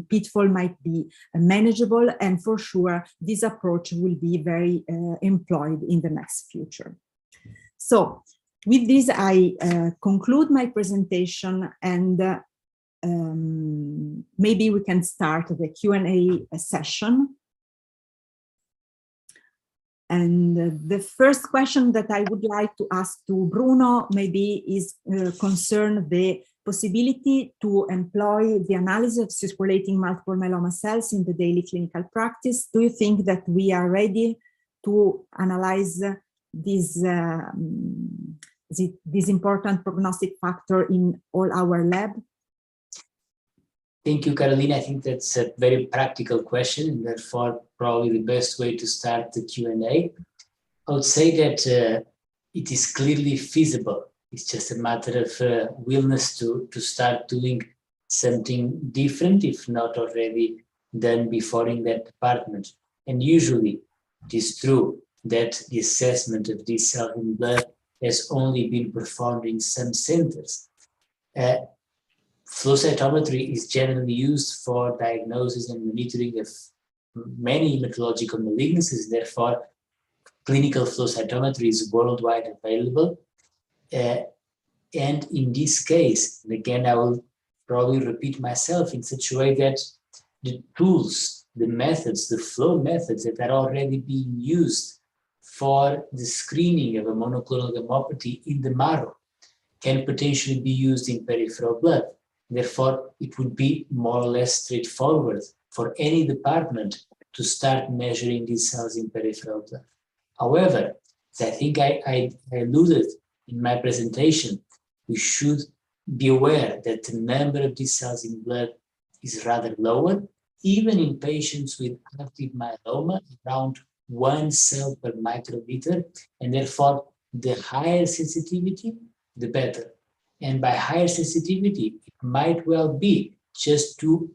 pitfalls might be manageable, and for sure this approach will be very employed in the next future. So with this, I conclude my presentation, and maybe we can start the Q&A session. And the first question that I would like to ask to Bruno maybe is concern the possibility to employ the analysis of circulating multiple myeloma cells in the daily clinical practice. Do you think that we are ready to analyze this important prognostic factor in all our lab? Thank you, Carolina. I think that's a very practical question, and therefore probably the best way to start the Q&A. I would say that it is clearly feasible. It's just a matter of willingness to start doing something different, if not already done before in that department. And usually it is true that the assessment of this cell in blood has only been performed in some centers. Flow cytometry is generally used for diagnosis and monitoring of many hematological malignancies. Therefore, clinical flow cytometry is worldwide available. And in this case, and again, I will probably repeat myself in such a way that the tools, the methods, the flow methods that are already being used for the screening of a monoclonal gammopathy in the marrow can potentially be used in peripheral blood. Therefore, it would be more or less straightforward for any department to start measuring these cells in peripheral blood. However, as I think I alluded in my presentation, we should be aware that the number of these cells in blood is rather lower, even in patients with active myeloma, around 1 cell per microliter, and therefore the higher sensitivity, the better. And by higher sensitivity, it might well be just to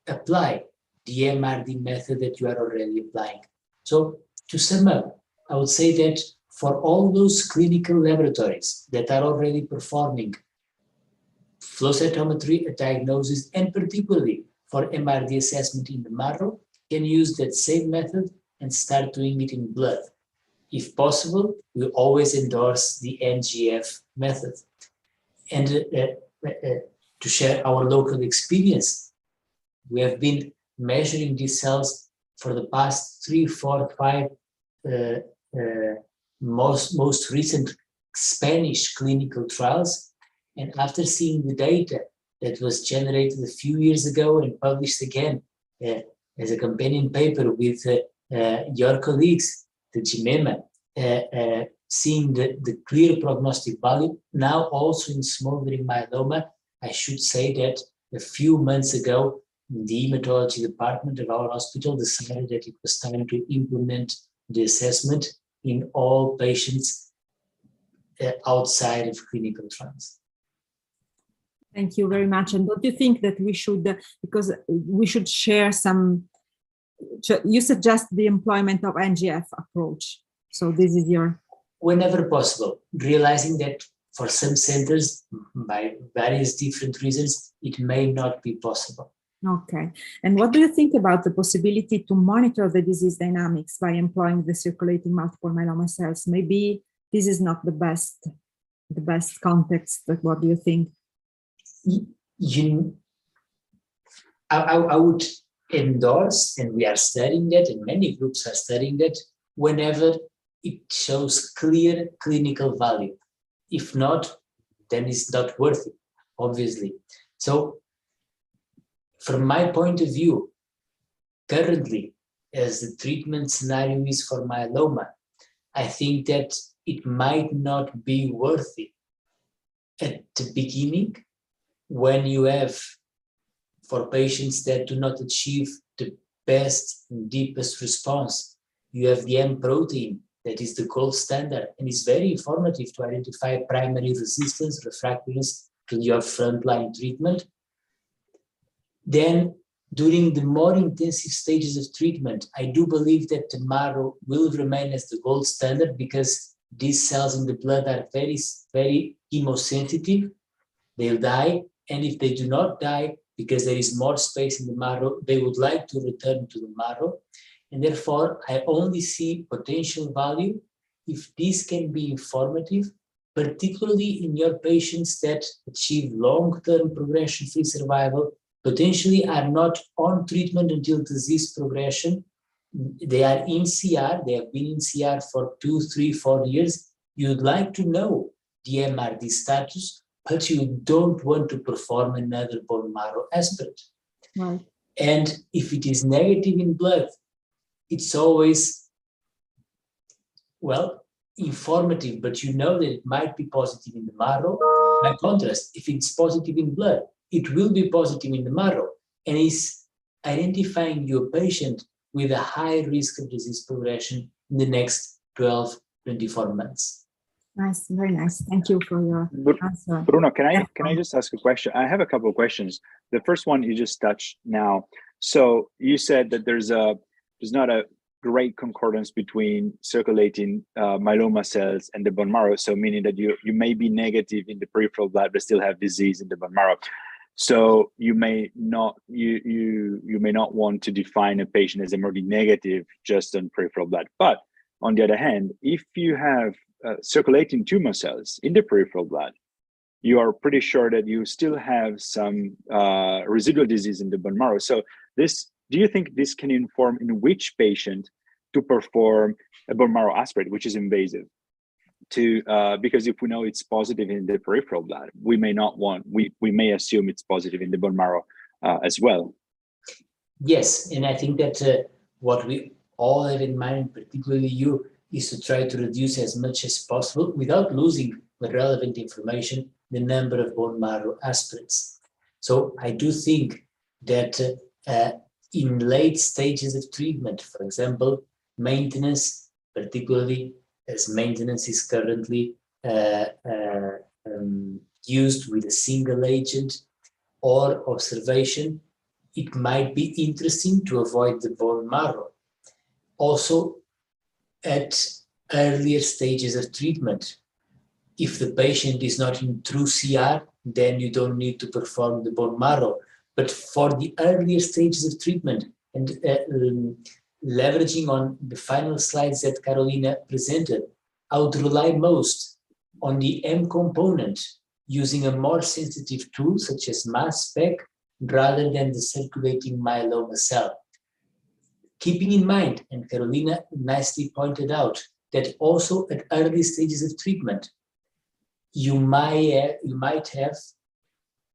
apply the MRD method that you are already applying. So to sum up, I would say that for all those clinical laboratories that are already performing flow cytometry diagnosis, and particularly for MRD assessment in the marrow, can use that same method and start doing it in blood. If possible, we always endorse the NGF method. And to share our local experience, we have been measuring these cells for the past 3, 4, 5 most recent Spanish clinical trials. And after seeing the data that was generated a few years ago and published again as a companion paper with your colleagues, the GMEMA, seeing the clear prognostic value, now also in smoldering myeloma, I should say that a few months ago, the hematology department of our hospital decided that it was time to implement the assessment in all patients outside of clinical trials. Thank you very much. And don't you think that we should, because we should share some, you suggest the employment of NGF approach. So this is your... Whenever possible, realizing that for some centers, by various different reasons, it may not be possible. Okay. And what do you think about the possibility to monitor the disease dynamics by employing the circulating multiple myeloma cells? Maybe this is not the best context, but what do you think? I would endorse, and we are studying that, and many groups are studying that, whenever it shows clear clinical value. If not, then it's not worth it, obviously. So from my point of view, currently, as the treatment scenario is for myeloma, I think that it might not be worth it at the beginning, when you have, for patients that do not achieve the best and deepest response, you have the M protein that is the gold standard, and it's very informative to identify primary resistance, refractoriness to your frontline treatment. Then, during the more intensive stages of treatment, I do believe that the marrow will remain as the gold standard, because these cells in the blood are very, very hemosensitive. They'll die, and if they do not die, because there is more space in the marrow, they would like to return to the marrow. And therefore, I only see potential value if this can be informative, particularly in your patients that achieve long-term progression-free survival, potentially are not on treatment until disease progression. They are in CR, they have been in CR for 2, 3, 4 years. You'd like to know the MRD status, but you don't want to perform another bone marrow aspirate. Right. And if it is negative in blood, it's always, well, informative, but you know that it might be positive in the marrow. By contrast, if it's positive in blood, it will be positive in the marrow, and is identifying your patient with a high risk of disease progression in the next 12, 24 months. Nice, very nice. Thank you for your answer. Bruno, can I just ask a question? I have a couple of questions. The first one you just touched now. So you said that there's not a great concordance between circulating myeloma cells and the bone marrow. So meaning that you may be negative in the peripheral blood but still have disease in the bone marrow. So you may not want to define a patient as MRD negative just on peripheral blood. But on the other hand, if you have circulating tumor cells in the peripheral blood, you are pretty sure that you still have some residual disease in the bone marrow. So do you think this can inform in which patient to perform a bone marrow aspirate, which is invasive? Because if we know it's positive in the peripheral blood, we may assume it's positive in the bone marrow as well. Yes, and I think that what we all have in mind, particularly you, is to try to reduce as much as possible, without losing the relevant information, the number of bone marrow aspirates. So I do think that in late stages of treatment, for example, maintenance, particularly as maintenance is currently used with a single agent, or observation, it might be interesting to avoid the bone marrow. Also, at earlier stages of treatment, if the patient is not in true CR, then you don't need to perform the bone marrow. But for the earlier stages of treatment, and leveraging on the final slides that Carolina presented, I would rely most on the M component, using a more sensitive tool such as mass spec rather than the circulating myeloma cell. Keeping in mind, and Carolina nicely pointed out, that also at early stages of treatment, you might have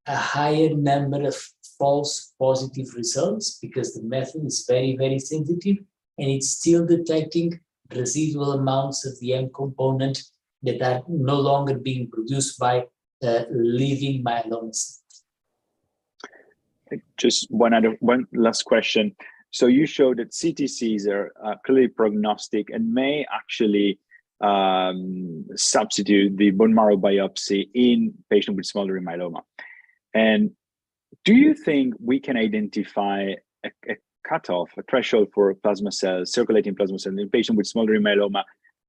a higher number of false positive results because the method is very, very sensitive and it's still detecting residual amounts of the M component that are no longer being produced by living myeloma cells. Just one last question. So you showed that CTCs are clearly prognostic and may actually substitute the bone marrow biopsy in patients with smoldering myeloma. And do you think we can identify a cutoff, a threshold for plasma cells, circulating plasma cells in patients with smoldering myeloma,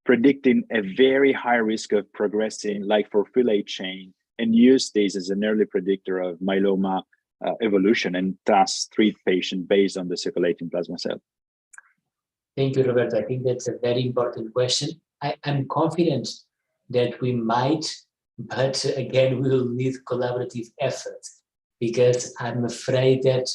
predicting a very high risk of progressing, like for fillet chain, and use this as an early predictor of myeloma evolution, and thus treat patients based on the circulating plasma cell? Thank you, Roberto. I think that's a very important question. I'm confident that we might, but again, we will need collaborative effort, because I'm afraid that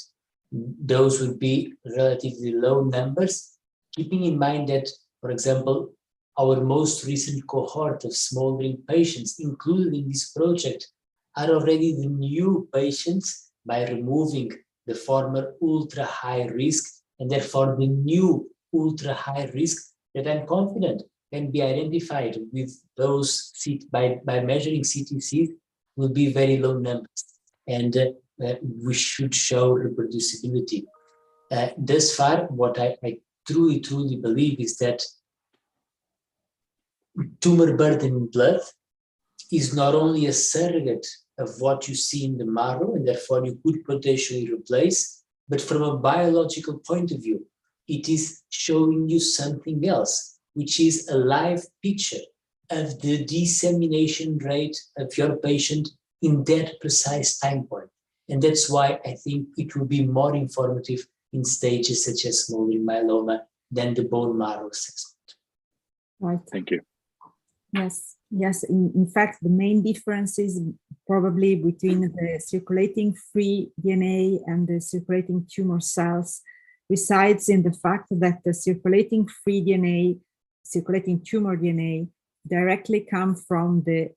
those would be relatively low numbers, keeping in mind that, for example, our most recent cohort of smoldering patients included in this project are already the new patients by removing the former ultra-high risk, and therefore the new ultra-high risk that I'm confident can be identified with those by measuring CTCs will be very low numbers, and we should show reproducibility. Thus far, what I truly believe is that tumor burden in blood is not only a surrogate of what you see in the marrow, and therefore you could potentially replace, but from a biological point of view, it is showing you something else, which is a live picture of the dissemination rate of your patient in that precise time point. And that's why I think it will be more informative in stages such as smoldering myeloma than the bone marrow assessment. Right. Thank you. Yes. In fact, the main difference is probably between the circulating free DNA and the circulating tumor cells resides in the fact that the circulating free DNA, circulating tumor DNA, directly come from the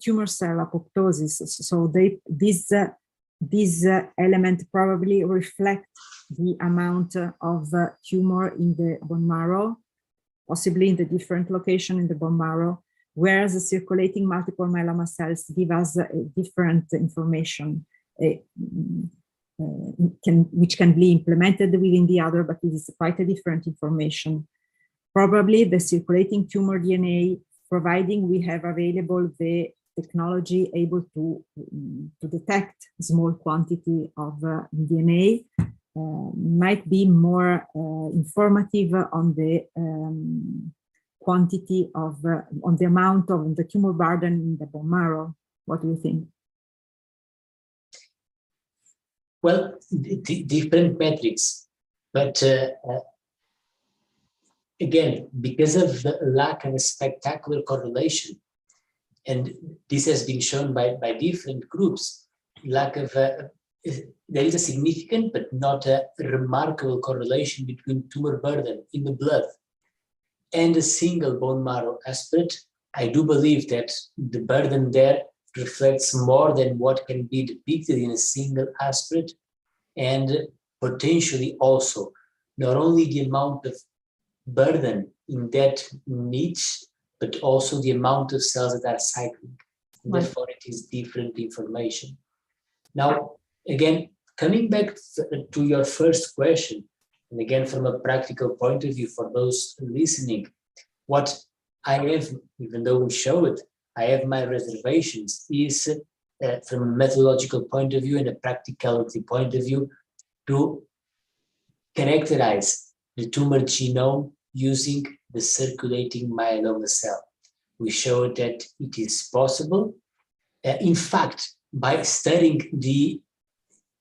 tumor cell apoptosis. So this element probably reflect the amount of tumor in the bone marrow, possibly in the different location in the bone marrow, whereas the circulating multiple myeloma cells give us different information, which can be implemented within the other, but it is quite a different information. Probably the circulating tumor DNA, providing we have available the technology able to detect small quantity of DNA, might be more informative on the quantity of, on the amount of the tumor burden in the bone marrow. What do you think? Well, different metrics, but again, because of the lack of a spectacular correlation, and this has been shown by different groups, lack of there is a significant but not a remarkable correlation between tumor burden in the blood and a single bone marrow aspirate. I do believe that the burden there reflects more than what can be depicted in a single aspirate, and potentially also not only the amount of burden in that niche, but also the amount of cells that are cycling. And Right. therefore, it is different information. Now, again, coming back to your first question, and again, from a practical point of view for those listening, what I have, even though we show it, I have my reservations, is from a methodological point of view and a practicality point of view, to characterize the tumor genome using the circulating myeloma cell. We showed that it is possible. In fact, by studying the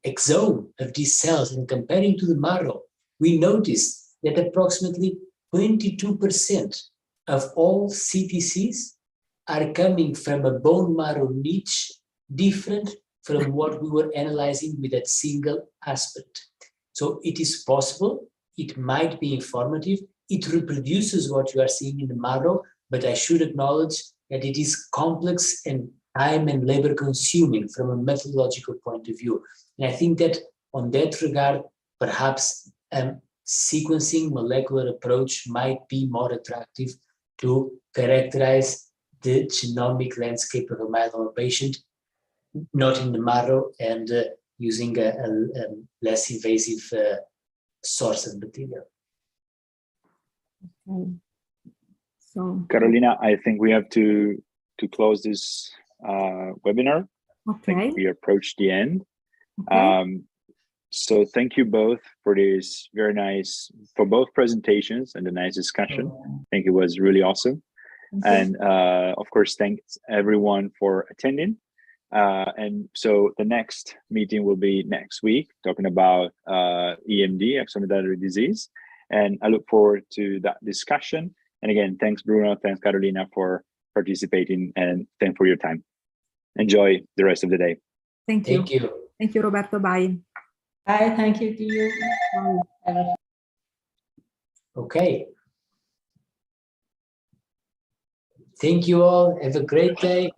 exome of these cells and comparing to the marrow, we noticed that approximately 22% of all CTCs are coming from a bone marrow niche different from what we were analyzing with that single aspect. So it is possible, it might be informative, it reproduces what you are seeing in the marrow, but I should acknowledge that it is complex and time and labor consuming from a methodological point of view. And I think that on that regard, perhaps sequencing molecular approach might be more attractive to characterize the genomic landscape of a myeloma patient, not in the marrow, and using a less invasive source of material. Okay. So, Carolina, I think we have to close this webinar. I okay. think we approached the end. Okay. So thank you both for this very nice, for both presentations and the nice discussion. I think it was really awesome. And of course, thanks everyone for attending. And so the next meeting will be next week, talking about EMD, axonal disease. And I look forward to that discussion. And again, thanks Bruno, thanks Carolina for participating, and thanks for your time. Enjoy the rest of the day. Thank you. Thank you. Thank you, Roberto. Bye. Bye, thank you to you. Bye. Okay. Thank you all. Have a great day.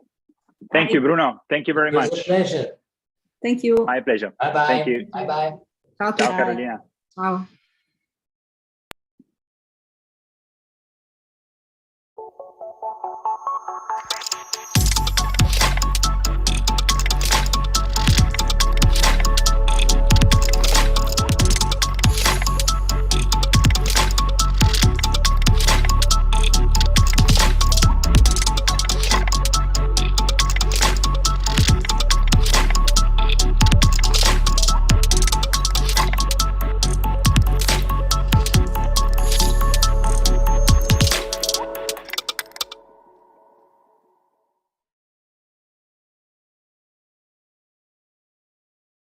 Thank you, Bruno. Thank you very It was much. a pleasure. Thank you. My pleasure. Bye-bye. Thank you. Bye-bye. Ciao, Ciao, ciao. Carolina. Ciao.